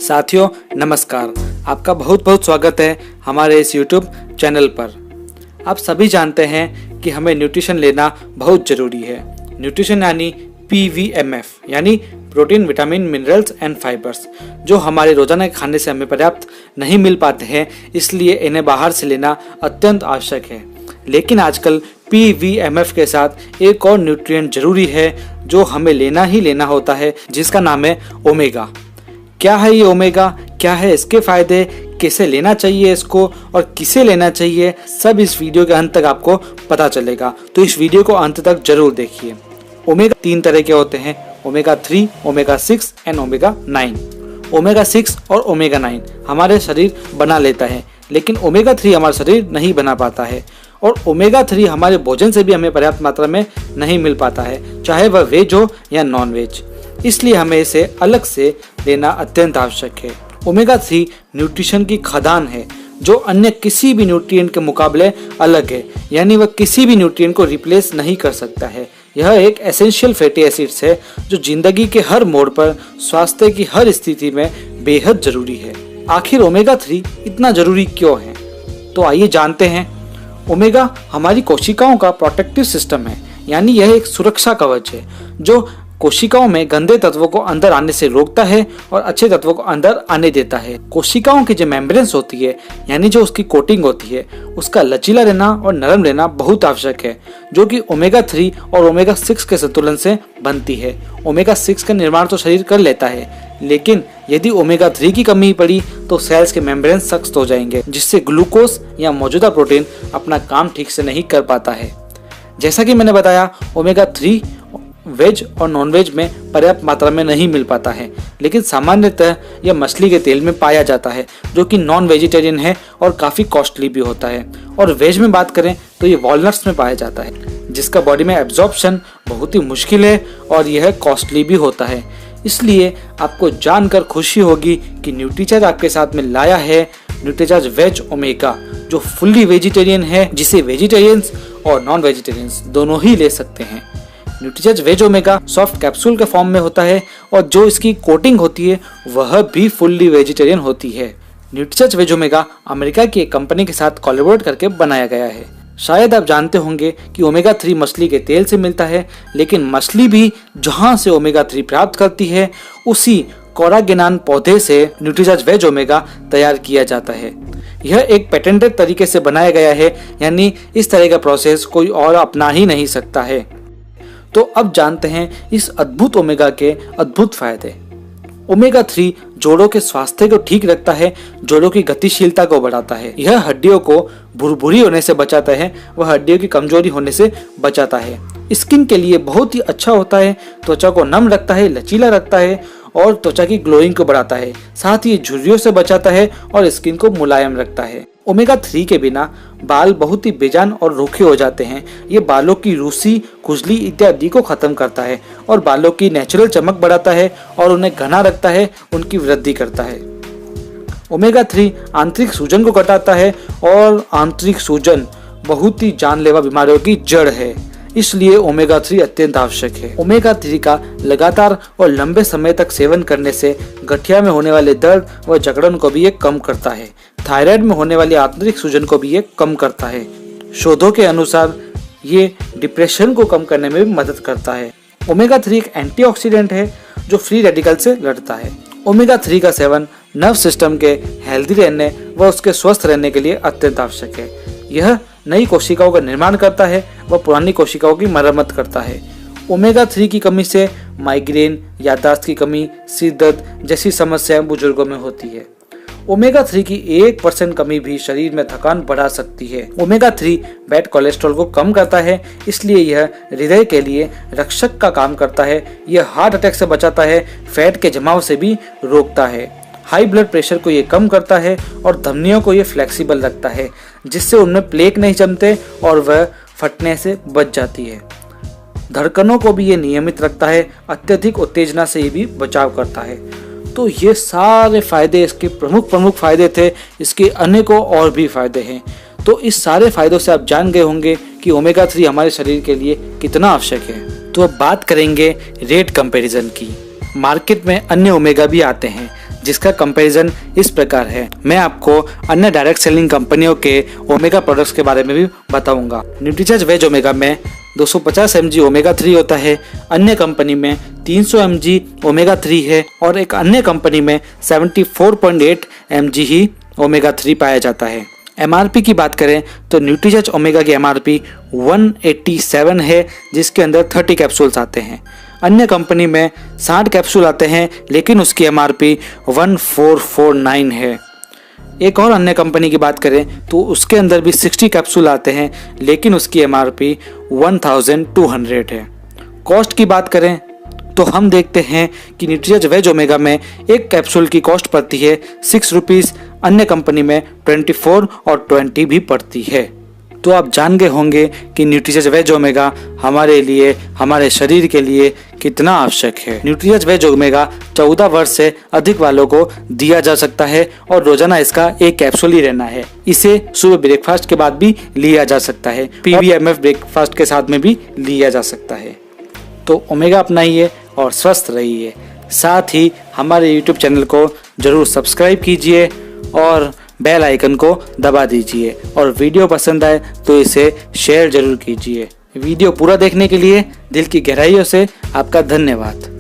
साथियों नमस्कार, आपका बहुत बहुत स्वागत है हमारे इस YouTube चैनल पर। आप सभी जानते हैं कि हमें न्यूट्रिशन लेना बहुत ज़रूरी है। न्यूट्रिशन यानी PVMF यानी protein, vitamin, minerals and fibres, जो हमारे रोजाना के खाने से हमें पर्याप्त नहीं मिल पाते हैं, इसलिए इन्हें बाहर से लेना अत्यंत आवश्यक है। लेकिन आजकल PVMF के साथ एक और न्यूट्रिएंट जरूरी है जो हमें लेना ही लेना होता है, जिसका नाम है ओमेगा। क्या है ये ओमेगा, क्या है इसके फायदे, कैसे लेना चाहिए इसको और किसे लेना चाहिए, सब इस वीडियो के अंत तक आपको पता चलेगा। तो इस वीडियो को अंत तक जरूर देखिए। ओमेगा 3 तरह के होते हैं, omega 3, omega 6 and omega 9। Omega 6 और ओमेगा 9 हमारे शरीर बना लेता है, लेकिन ओमेगा 3 हमारा शरीर नहीं बना पाता है। और ओमेगा 3 हमारे भोजन से भी हमें पर्याप्त मात्रा में नहीं मिल पाता है, चाहे वह वेज हो या नॉन वेज। इसलिए हमें इसे अलग से लेना अत्यंत आवश्यक है। ओमेगा 3 न्यूट्रिशन की खदान है जो अन्य किसी भी न्यूट्रिएंट के मुकाबले अलग है, यानी वह किसी भी न्यूट्रिएंट को रिप्लेस नहीं कर सकता है। यह एक एसेंशियल फैटी एसिड्स है जो जिंदगी के हर मोड़ पर स्वास्थ्य की हर स्थिति में बेहद जरूरी है। आखिर ओमेगा 3 इतना जरूरी क्यों है, तो आइए जानते हैं। ओमेगा हमारी कोशिकाओं का प्रोटेक्टिव सिस्टम है, यानी यह एक सुरक्षा कवच है जो कोशिकाओं में गंदे तत्वों को अंदर आने से रोकता है और अच्छे तत्वों को अंदर आने देता है। कोशिकाओं की जो मेम्ब्रेन्स होती है, यानी जो उसकी कोटिंग होती है, उसका लचीला रहना और नरम रहना बहुत आवश्यक है, जो कि ओमेगा 3 और ओमेगा 6 के संतुलन से बनती है। ओमेगा 6 का निर्माण तो शरीर कर लेता है, लेकिन यदि ओमेगा 3 की कमी पड़ी तो सेल्स के मेम्ब्रेन सख्त हो जाएंगे, जिससे ग्लूकोज या मौजूदा प्रोटीन अपना काम ठीक से नहीं कर पाता है। जैसा कि मैंने बताया, ओमेगा 3 वेज और नॉन वेज में पर्याप्त मात्रा में नहीं मिल पाता है, लेकिन सामान्यतः यह मछली के तेल में पाया जाता है, जो कि नॉन वेजिटेरियन है और काफ़ी कॉस्टली भी होता है। और वेज में बात करें तो ये वॉलनट्स में पाया जाता है, जिसका बॉडी में एब्जॉर्प्शन बहुत ही मुश्किल है और यह कॉस्टली भी होता है। इसलिए आपको जानकर खुशी होगी कि न्यूट्रीचार्ज आपके साथ में लाया है न्यूट्रीचार्ज वेज ओमेगा, जो फुल्ली वेजिटेरियन है, जिसे वेजिटेरियंस और नॉन वेजिटेरियंस दोनों ही ले सकते हैं। Nutricharge veg omega soft capsule के फॉर्म में होता है और जो इसकी कोटिंग होती है वह भी फुल्ली वेजिटेरियन होती है। न्यूट्रीचार्ज वेज ओमेगा अमेरिका की एक कंपनी के साथ कोलैबोरेट करके बनाया गया है। शायद आप जानते होंगे कि ओमेगा 3 मछली के तेल से मिलता है, लेकिन मछली भी जहां से ओमेगा 3 प्राप्त करती है, उसी कोरागेनान पौधे से न्यूट्रीचार्ज वेज ओमेगा तैयार किया जाता है। यह एक पेटेंटेड तरीके से बनाया गया है, यानी इस तरह का प्रोसेस कोई और अपना ही नहीं सकता है। तो अब जानते हैं इस अद्भुत ओमेगा के अद्भुत फायदे। ओमेगा 3 जोड़ों के स्वास्थ्य को ठीक रखता है, जोड़ों की गतिशीलता को बढ़ाता है। यह हड्डियों को भुरभुरी होने से बचाता है, वह हड्डियों की कमजोरी होने से बचाता है। स्किन के लिए बहुत ही अच्छा होता है, त्वचा को नम रखता है, लचीला रखता है और त्वचा की ग्लोइंग को बढ़ाता है। साथ ही झुर्रियों से बचाता है और स्किन को मुलायम रखता है। ओमेगा 3 के बिना बाल बहुत ही बेजान और रूखे हो जाते हैं। ये बालों की रूसी, खुजली इत्यादि को खत्म करता है और बालों की नेचुरल चमक बढ़ाता है और उन्हें घना रखता है, उनकी वृद्धि करता है। ओमेगा 3 आंतरिक सूजन को घटाता है और आंतरिक सूजन बहुत ही जानलेवा बीमारियों की जड़ है, इसलिए ओमेगा 3 अत्यंत आवश्यक है। ओमेगा 3 का लगातार और लंबे समय तक सेवन करने से गठिया में होने वाले दर्द व जकड़न को भी ये कम करता है। थायराइड में होने वाली आंतरिक सूजन को भी ये कम करता है। शोधों के अनुसार ये डिप्रेशन को कम करने में भी मदद करता है। ओमेगा 3 एक एंटीऑक्सीडेंट है जो फ्री रेडिकल से लड़ता है। ओमेगा 3 का सेवन नर्व सिस्टम के हेल्दी रहने व उसके स्वस्थ रहने के लिए अत्यंत आवश्यक है। यह नई कोशिकाओं का निर्माण करता है व पुरानी कोशिकाओं की मरम्मत करता है। ओमेगा 3 की कमी से माइग्रेन, याददाश्त की कमी, सिर दर्द जैसी समस्याएं बुजुर्गों में होती है। ओमेगा 3 की 1% कमी भी शरीर में थकान बढ़ा सकती है। ओमेगा 3 बैड कोलेस्ट्रॉल को कम करता है, इसलिए यह हृदय के लिए रक्षक का काम करता है। यह हार्ट अटैक से बचाता है, फैट के जमाव से भी रोकता है। हाई ब्लड प्रेशर को ये कम करता है और धमनियों को ये फ्लेक्सिबल रखता है, जिससे उनमें प्लेक नहीं जमते और वह फटने से बच जाती है। धड़कनों को भी ये नियमित रखता है, अत्यधिक उत्तेजना से ये भी बचाव करता है। तो ये सारे फायदे इसके प्रमुख फायदे थे। इसके अनेकों और भी फायदे हैं। तो इस सारे फायदों से आप जान गए होंगे कि ओमेगा 3 हमारे शरीर के लिए कितना आवश्यक है। तो अब बात करेंगे रेट कंपैरिजन की। मार्केट में अन्य ओमेगा भी आते हैं, जिसका कंपैरिजन इस प्रकार है। मैं आपको अन्य डायरेक्ट सेलिंग कंपनियों के ओमेगा प्रोडक्ट्स के बारे में भी बताऊंगा। न्यूट्रीचार्ज वेज ओमेगा में 250 mg ओमेगा 3 होता है, अन्य कंपनी में 300 mg ओमेगा 3 है और एक अन्य कंपनी में 74.8 mg ही ओमेगा 3 पाया जाता है। MRP की बात करें तो न्यूट्रीचार्ज ओमेगा की MRP 187 है, जिसके अंदर 30 कैप्सूल्स आते हैं। अन्य कंपनी में 60 कैप्सूल आते हैं, लेकिन उसकी MRP 1449 है। एक और अन्य कंपनी की बात करें तो उसके अंदर भी 60 कैप्सूल आते हैं, लेकिन उसकी MRP 1200 है। कॉस्ट की बात करें तो हम देखते हैं कि न्यूट्रीचार्ज वेज ओमेगा में एक कैप्सूल की कॉस्ट पड़ती है 6 रुपीज़, अन्य कंपनी में 24 और 20 भी पड़ती है। तो आप जान गए होंगे कि न्यूट्रीचार्ज वेज ओमेगा हमारे लिए, हमारे शरीर के लिए कितना आवश्यक है। न्यूट्रीचार्ज वेज ओमेगा 14 वर्ष से अधिक वालों को दिया जा सकता है और रोजाना इसका एक कैप्सूल ही रहना है। इसे सुबह ब्रेकफास्ट के बाद भी लिया जा सकता है, PVMF ब्रेकफास्ट के साथ में भी लिया जा सकता है। तो ओमेगा अपनाइए और स्वस्थ रहिए। साथ ही हमारे YouTube चैनल को जरूर सब्सक्राइब कीजिए और बेल आइकन को दबा दीजिए, और वीडियो पसंद आए तो इसे शेयर जरूर कीजिए। वीडियो पूरा देखने के लिए दिल की गहराइयों से आपका धन्यवाद।